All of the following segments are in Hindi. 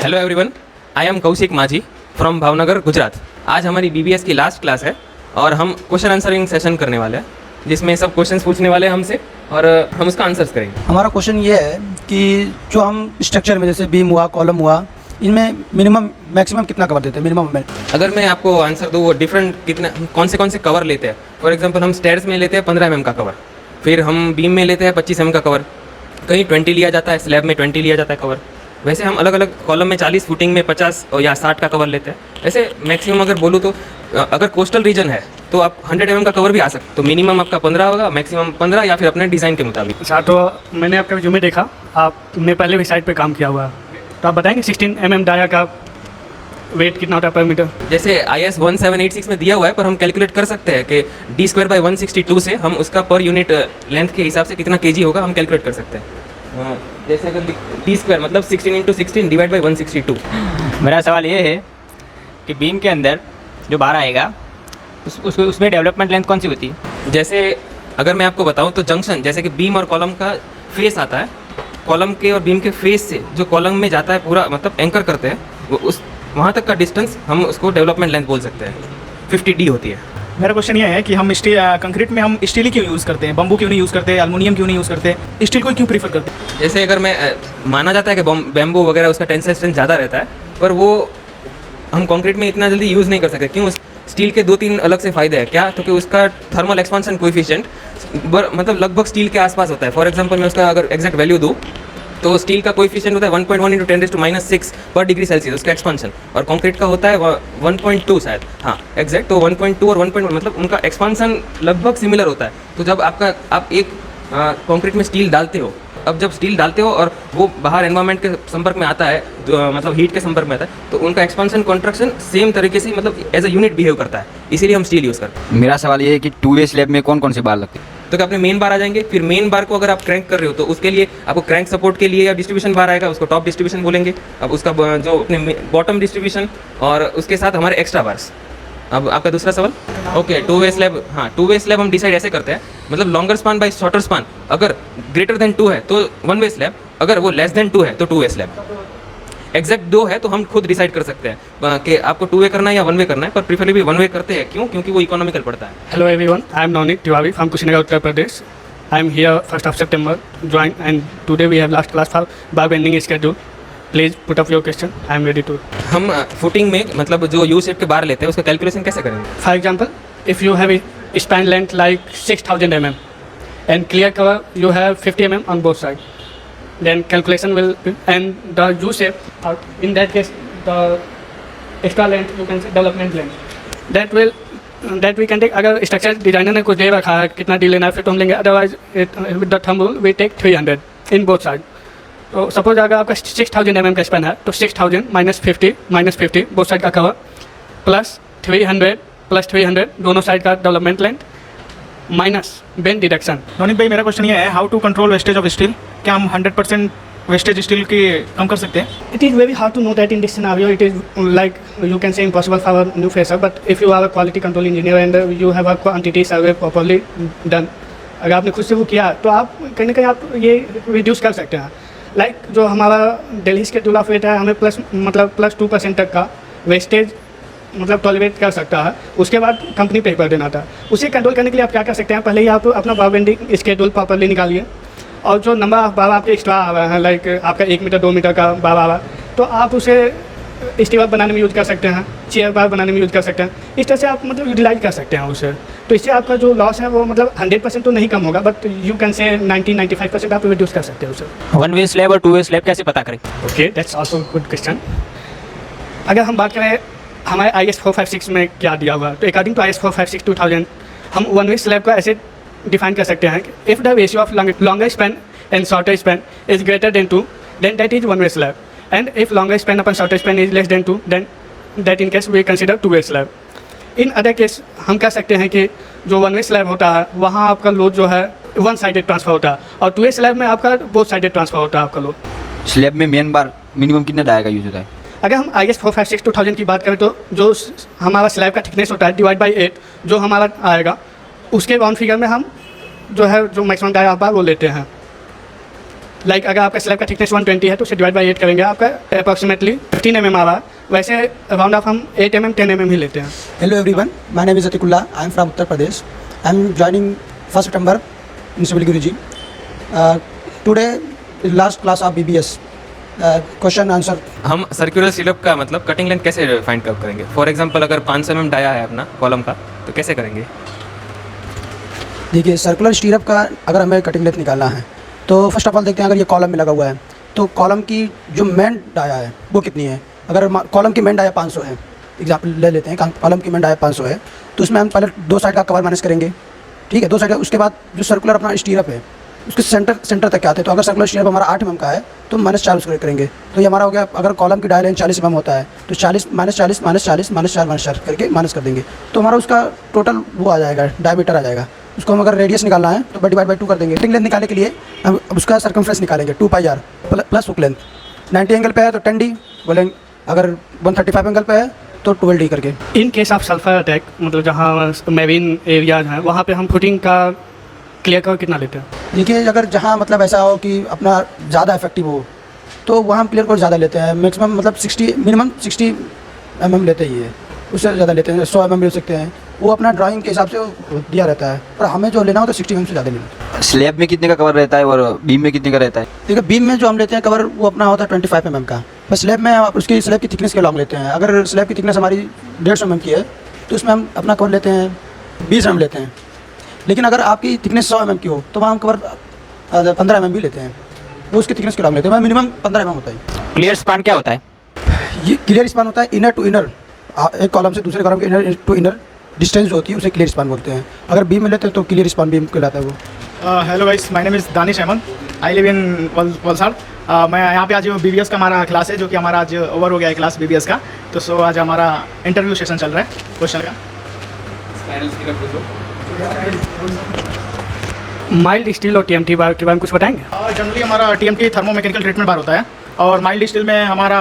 Hello everyone, I am Kaushik माझी फ्रॉम भावनगर गुजरात। आज हमारी बीबीएस की लास्ट क्लास है और हम क्वेश्चन आंसरिंग सेशन करने वाले हैं, जिसमें सब क्वेश्चंस पूछने वाले हैं हमसे और हम उसका आंसर्स करेंगे। हमारा क्वेश्चन ये है कि जो हम स्ट्रक्चर में जैसे बीम हुआ, कॉलम हुआ, इनमें मिनिमम मैक्सिमम कितना कवर देते हैं मिनिमम में? अगर मैं आपको आंसर दूँ, वो डिफरेंट कितना कौन से कवर लेते हैं। फॉर एग्जांपल हम स्टेयर्स में लेते हैं 15 mm का कवर, फिर हम बीम में लेते हैं 25 mm का कवर, कहीं 20 लिया जाता है, स्लैब में 20 लिया जाता है कवर। वैसे हम अलग अलग कॉलम में 40, फुटिंग में 50 या 60 का कवर लेते हैं। वैसे मैक्सिमम अगर बोलूँ तो अगर कोस्टल रीजन है तो आप 100 mm का कवर भी आ सकते, तो मिनिमम आपका 15 होगा, मैक्सिमम 15 या फिर अपने डिज़ाइन के मुताबिक। अच्छा, तो मैंने आपका रिज्यूमे देखा, आपने पहले भी साइड पे काम किया हुआ है, तो आप बताएंगे 16 mm डाया का वेट कितना होता है पर मीटर? जैसे IS 1786 में दिया हुआ है, पर हम कैलकुलेट कर सकते हैं कि d²/162 से हम उसका पर यूनिट लेंथ के हिसाब से कितना kg होगा हम कैलकुलेट कर सकते हैं। जैसे अगर d² मतलब 16 × 16 डिवाइड बाई 162। मेरा सवाल ये है कि बीम के अंदर जो बार आएगा उसमें डेवलपमेंट लेंथ कौन सी होती है? जैसे अगर मैं आपको बताऊं तो जंक्शन, जैसे कि बीम और कॉलम का फेस आता है, कॉलम के और बीम के फेस से जो कॉलम में जाता है पूरा मतलब एंकर करते हैं, वो उस वहाँ तक का डिस्टेंस हम उसको डेवलपमेंट लेंथ बोल सकते हैं। 50d होती है। मेरा क्वेश्चन ये है कि हम स्टील कंक्रीट में हम स्टील ही क्यों यूज़ करते हैं, बम्बू क्यों नहीं यूज़ करते, एल्युमिनियम क्यों नहीं यूज़ करते, स्टील को क्यों प्रीफर करते हैं? जैसे अगर मैं माना जाता है कि बैम्बू वगैरह उसका टेंसाइल स्ट्रेंथ ज़्यादा रहता है, पर वो हम कंक्रीट में इतना जल्दी यूज़ नहीं कर सकते। क्यों? स्टील के 2-3 अलग से फ़ायदे हैं। क्या? तो कि उसका थर्मल एक्सपांशन कोएफिशिएंट मतलब लगभग स्टील के आसपास होता है। फॉर एग्जांपल मैं उसका अगर एग्जैक्ट वैल्यू दूँ तो स्टील का कोएफिशिएंट होता है 1.1 × 10⁻⁶ पर डिग्री सेल्सियस उसका एक्सपांशन, और कंक्रीट का होता है 1.2 शायद, हाँ एग्जैक्ट। तो 1.2 और 1.1 मतलब उनका एक्सपांशन लगभग सिमिलर होता है। तो जब आप एक कंक्रीट में स्टील डालते हो, अब जब स्टील डालते हो और वो बाहर एनवायरनमेंट के संपर्क में आता है, मतलब हीट के संपर्क में आता है, तो उनका एक्सपांशन कॉन्ट्रैक्शन सेम तरीके से मतलब एज अ यूनिट बिहेव करता है, इसीलिए हम स्टील यूज़ करते हैं। मेरा सवाल ये है कि 2-वे स्लैब में कौन कौन से बार लगते हैं? तो क्या अपने मेन बार आ जाएंगे, फिर मेन बार को अगर आप क्रैंक कर रहे हो तो उसके लिए आपको क्रैंक सपोर्ट के लिए या डिस्ट्रीब्यूशन बार आएगा, उसको टॉप डिस्ट्रीब्यूशन बोलेंगे। अब उसका जो अपने बॉटम डिस्ट्रीब्यूशन और उसके साथ हमारे एक्स्ट्रा बार्स। अब आपका दूसरा सवाल, ओके 2-वे स्लैब। हाँ, 2-वे स्लैब हम डिसाइड ऐसे करते हैं, मतलब longer span by shorter span. अगर ग्रेटर देन 2 है तो 1-वे स्लैब, अगर वो लेस देन 2 है तो 2-वे स्लैब। एग्जैक्ट 2 है तो हम खुद डिसाइड कर सकते हैं कि आपको 2-वे करना है या 1-वे करना है, पर प्रीफरेबली 1-वे करते हैं। क्यों? क्योंकि वो इकोनॉमिकल पड़ता है। Hello everyone, I am Navneet Tiwari from Kushinagar, Uttar Pradesh. I am here 1st of September join and today we have last class for bar bending schedule. Please put up your question. I am ready to. हम फुटिंग में मतलब जो यू शेप के बार लेते हैं उसका कैलकुलेशन कैसे करेंगे? For example, if you have a span length like 6000 mm and clear cover you have 50 mm on both sides, then calculation will be, and the U shape, in that case the extra length you can say development length that we can take. अगर स्ट्रक्चर डिजाइनर ने कुछ दे रखा है कितना डी लेना है फिर तो हम लेंगे, otherwise with the thumb rule we take 300 in both side. तो सपोज अगर आपका 6000 mm का स्पैन है तो 6000 - 50 बोथ साइड का कवर प्लस 300 दोनों साइड का development length minus bend deduction. Navneet भाई, मेरा क्वेश्चन ये है, how to control wastage of steel? क्या हम 100% वेस्टेज स्टील की कम कर सकते हैं? It is very hard to know that in this scenario. It is like you can say impossible for a new fresher. But if you are a quality control engineer and you have a quantity survey properly done, अगर आपने खुद से वो किया तो आप कहीं ना कहीं आप ये रिड्यूस कर सकते हैं। लाइक जो हमारा दिल्ली शेड्यूल ऑफ वेट है, हमें +2% तक का वेस्टेज मतलब टॉलरेट कर सकता है, उसके बाद कंपनी पे कर देना था। उसे कंट्रोल करने के लिए आप क्या कर सकते हैं, पहले ही आप अपना बार बेंडिंग शेड्यूल प्रॉपरली निकालिए, और जो नंबर ऑफ बार आपके एक्स्ट्रा आ रहा है, लाइक आपका 1 मीटर 2 मीटर का बार आ रहा है, तो आप उसे स्टीवर बनाने में यूज़ कर सकते हैं, चेयर बार बनाने में यूज़ कर सकते हैं। इस तरह से आप मतलब यूटिलाइज कर सकते हैं उसे। तो इससे आपका जो लॉस है वो मतलब 100% तो नहीं कम होगा, बट यू कैन से 90-95% आप रिड्यूस कर सकते हैं उसे। 1-वे स्लैब और 2-वे स्लैब कैसे पता करें? Okay, that's also good question. अगर हम बात करें हमारे IS 456 में क्या दिया हुआ है, तो अकॉर्डिंग टू IS 456/2000 हम 1-वे स्लैब का ऐसे डिफाइन कर सकते हैं कि if the ratio of longer span and shorter span is greater than 2, then that is 1-way slab. And if longer span upon shorter span is less than 2, then that in case we consider 2-way slab. In other case हम कह सकते हैं कि जो 1-way slab होता है वहाँ आपका लोड जो है 1 साइडेड ट्रांसफर होता है, और 2-way slab में आपका बोथ साइडेड ट्रांसफर होता है आपका लोड। स्लैब में मेन बार मिनिमम कितना डाया का यूज होता है? अगर हम IS 456/2000 की बात करें तो जो हमारा स्लैब का थिकनेस होता है डिवाइड बाई 8 जो हमारा आएगा, उसके राउंड फिगर में हम जो है जो मैक्सिमम डाया बार वो लेते हैं। लाइक अगर आपका स्लैब का थिकनेस 120 है तो उसे डिवाइड बाई 8 करेंगे, आपका अप्रॉक्सीमेटली 15 mm आ रहा है। वैसे राउंड ऑफ हम 8 mm 10 mm ही लेते हैं। Hello everyone, my name is Atikullah. I am from Uttar Pradesh. I am joining 1st September in Civil Guruji. Today is last class of BBS. Question answer. हम सर्कुलर स्टीलअप का मतलब कटिंग लेंथ कैसे फाइंड करेंगे? फॉर एग्जांपल अगर 500 mm डाया है अपना कॉलम का तो कैसे करेंगे? देखिए सर्कुलर स्टीरअप का अगर हमें कटिंग लेंथ निकालना है तो फर्स्ट ऑफ ऑल देखते हैं अगर ये कॉलम में लगा हुआ है तो कॉलम की जो मेन डाया है वो कितनी है। अगर कॉलम की मेन डाया 500 है, एग्जाम्पल ले लेते हैं, कॉलम की मेन डाया 500 है तो उसमें हम पहले 2 साइड का कवर माइनस करेंगे, ठीक है, 2 साइड का। उसके बाद जो सर्कुलर अपना स्टीरअप है उसके सेंटर तक क्या आते हैं, तो अगर सर्कुलर स्टीरअप हमारा 8 mm का है तो -4 उसको करेंगे, तो ये हमारा हो गया। अगर कॉलम की डाया लेंथ 40 mm होता है तो 40 -40 -40 -4 करके माइनस कर देंगे, तो हमारा उसका टोटल वो आ जाएगा, डायमीटर आ जाएगा। उसको हम अगर रेडियस निकालना है तो डिवाइड बाई 2 कर देंगे। कटिंग लेंथ निकालने के लिए हम उसका सर्कमफ्रेंस निकालेंगे 2πr plus hook length. 90 angle पे है तो 10d बोलेंगे, अगर 135 एंगल पे है तो 12d करके। In case of sulphur attack मतलब जहाँ मेरीन एरियाज हैं वहाँ पे हम फुटिंग का क्लियर कवर कितना लेते हैं? देखिए अगर जहाँ मतलब ऐसा हो कि अपना ज़्यादा इफेक्टिव हो तो वहाँ हम क्लियर कवर ज़्यादा लेते हैं, मैक्सिमम मतलब 60 मिनिमम 60 mm लेते ही है, उससे ज़्यादा लेते हैं 100 mm ले सकते हैं, वो अपना ड्राइंग के हिसाब से वो दिया रहता है, पर हमें जो लेना हो तो 60 mm से ज़्यादा लेना। स्लैब में कितने का कवर रहता है और बीम में कितने का रहता है? देखिए बीम में जो हम लेते हैं कवर वो अपना होता है 25 mm का, पर स्लैब में आप उसकी स्लैब की थिकनेस के लॉन्ग लेते हैं। अगर स्लैब की थिकनेस हमारी 150 mm की है तो उसमें हम अपना कवर लेते हैं 20 mm लेते हैं, लेकिन अगर आपकी थिकनेस 100 mm की हो तो वहाँ हम कवर 15 mm भी लेते हैं, वो उसकी थिकनेस के लॉन्ग लेते हैं, मिनिमम 15 mm होता है। क्लियर स्पान क्या होता है? ये क्लियर स्पान होता है इनर टू इनर, एक कॉलम से दूसरे कॉलम के इनर टू इनर डिस्टेंस जो होती है उसे क्लियर स्पान बोलते हैं। अगर बीम में लेते हैं तो क्लियर स्पान बीम कहलाता है वो। Hello guys, my name is Danish Ahmed, I live in Valsad. मैं यहाँ पे आज BBS का हमारा क्लास है, जो कि हमारा आज ओवर हो गया है क्लास BBS का, तो सो आज हमारा इंटरव्यू सेशन चल रहा है क्वेश्चन का। माइल्ड स्टील और TMT बार के बारे में कुछ बताएंगे? जनरली हमारा TMT थर्मो मैकेनिकल ट्रीटमेंट बार होता है, और माइल्ड स्टील में हमारा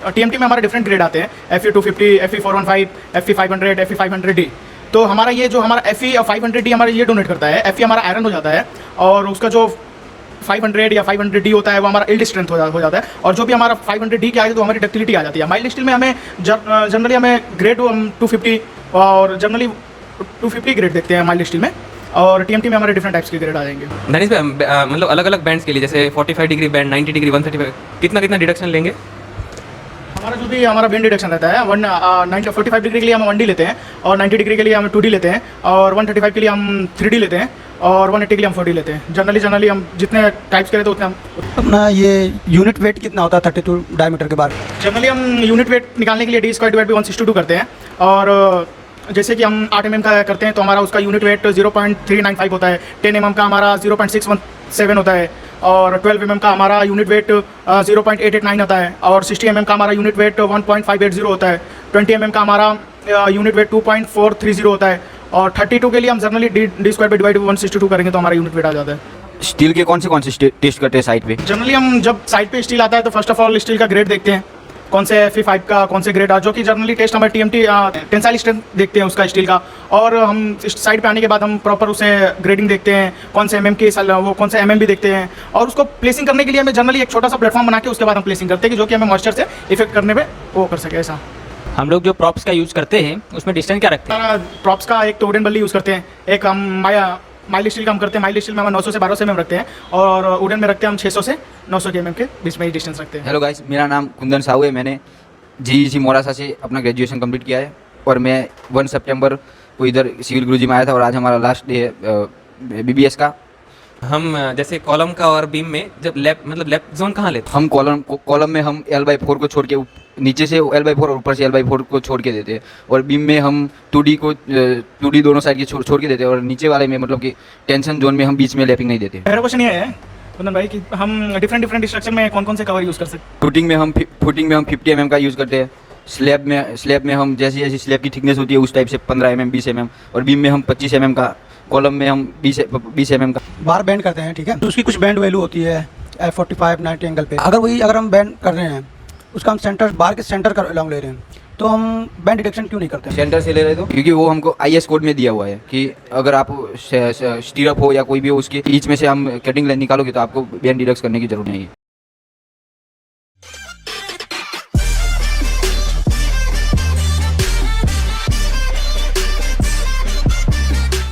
TMT में हमारे डिफरेंट ग्रेड आते हैं, Fe250, Fe415, Fe500, Fe500D। तो हमारा ये जो हमारा Fe और 500D हमारा ये डोनेट करता है। Fe हमारा आयरन हो जाता है और उसका जो 500 या 500D होता है वो हमारा इल्ड स्ट्रेंथ हो जाता है, और जो भी हमारा 500D की आती है तो हमारी डक्टिलिटी आ जाती है। माइल्ड स्टील में हमें जनरली हमें ग्रेड 250 और जनरली 250 ग्रेड देखते हैं माइल्ड स्टील में, और TMT में हमारे डिफरेंट टाइप्स के ग्रेड आ जाएंगे। दानिश भाई मतलब अलग अलग बैंड्स के लिए जैसे 45 डिग्री बैंड, 90 डिग्री, 135 कितना डिडक्शन लेंगे? हमारा जो भी हमारा बैंड डिडक्शन रहता है 45 डिग्री के लिए हम 1D लेते हैं, और 90 डिग्री के लिए हम 2D लेते हैं, और 135 के लिए हम 3D लेते हैं, और 180 के लिए हम 4D लेते हैं। जनरली हम जितने टाइप्स के रहते हैं उतने हम अपना ये यूनिट वेट कितना होता है 32 डायमीटर के बाद? जनरली हम यूनिट वेट निकालने के लिए D²/162 करते हैं, और जैसे कि हम 8 mm का करते हैं तो हमारा उसका यूनिट वेट 0.395 होता है, 10 mm का हमारा 0.617 होता है, और 12 mm का हमारा यूनिट वेट 0.889 होता है, और 60 mm का हमारा यूनिट वेट 1.580 होता है, 20 mm का हमारा यूनिट वेट 2.430 होता है, और 32 के लिए हम जनरली D²/162 करेंगे तो हमारा यूनिट वेट आ जाता है। स्टील के कौन से टेस्ट करते हैं साइड पे? जनरली हम जब साइड पे स्टील आता है तो फर्स्ट ऑफ ऑल स्टील का ग्रेड देखते हैं, कौन से Fe5 का कौन से ग्रेड, जो कि जनरली टेस्ट हमारे TMT टेंसाइल स्ट्रेंथ देखते हैं उसका स्टील का, और हम साइड पे आने के बाद हम प्रॉपर उसे ग्रेडिंग देखते हैं, कौन से MM की वो कौन से MM भी देखते हैं, और उसको प्लेसिंग करने के लिए हमें जनरली एक छोटा सा प्लेटफॉर्म बना के उसके बाद हम प्लेसिंग करते हैं कि जो कि हमें मॉइस्चर से इफेक्ट करने में वो कर सके। ऐसा हम लोग जो प्रॉप्स का यूज़ करते हैं उसमें डिस्टेंस क्या रखते हैं? प्रॉप्स का एक तो वुडन बल्ली यूज़ करते हैं, एक हम माइल्ड स्टील का हम करते हैं। माइल्ड स्टील में हम 900 से 1200 mm रखते हैं, और वुडन में रखते हैं हम 600 से 900 mm के बीच में ही डिस्टेंस रखते हैं। हेलो गाइस, मेरा नाम कुंदन साहू है। मैंने GEC मोरासा से अपना ग्रेजुएशन कंप्लीट किया है, और मैं 1 सितंबर को इधर सिविल गुरुजी में आया था, और आज हमारा लास्ट डे है BBS का। हम जैसे कॉलम का और बीम में जब लेफ्ट जोन कहाँ लेते हैं? हम कॉलम में हम L/4 को छोड़ के नीचे से L/4 और ऊपर से L/4 को छोड़ के देते हैं, और बीम में हम 2D दोनों साइड के छोड़ के देते हैं, और नीचे वाले में मतलब कि टेंशन जोन में हम बीच में लैपिंग नहीं देते। मेरा क्वेश्चन ये है कुंदन भाई कि हम डिफरेंट स्ट्रक्चर में कौन से कवर यूज़ कर सकते हैं? फुटिंग में हम 50 mm का यूज़ करते हैं। स्लैब में हम जैसी स्लैब की थिकनेस होती है उस टाइप से 15 mm 20 mm, और बीम में हम 25 mm का, कॉलम में हम 20 mm का बार बैंड करते हैं, ठीक है, तो उसकी कुछ बैंड वैल्यू होती है 45 90 एंगल पे। अगर हम बैंड कर रहे हैं उसका हम सेंटर बार के सेंटर का लॉन्ग ले रहे हैं तो हम बैंड डिटेक्शन क्यों नहीं करते? सेंटर से ले रहे तो क्योंकि वो हमको IS कोड में दिया हुआ है कि अगर आप स्टीरअप हो या कोई भी हो उसके बीच में से हम कटिंग लाइन निकालोगे तो आपको बैंड डिडक्ट करने की जरूरत नहीं है।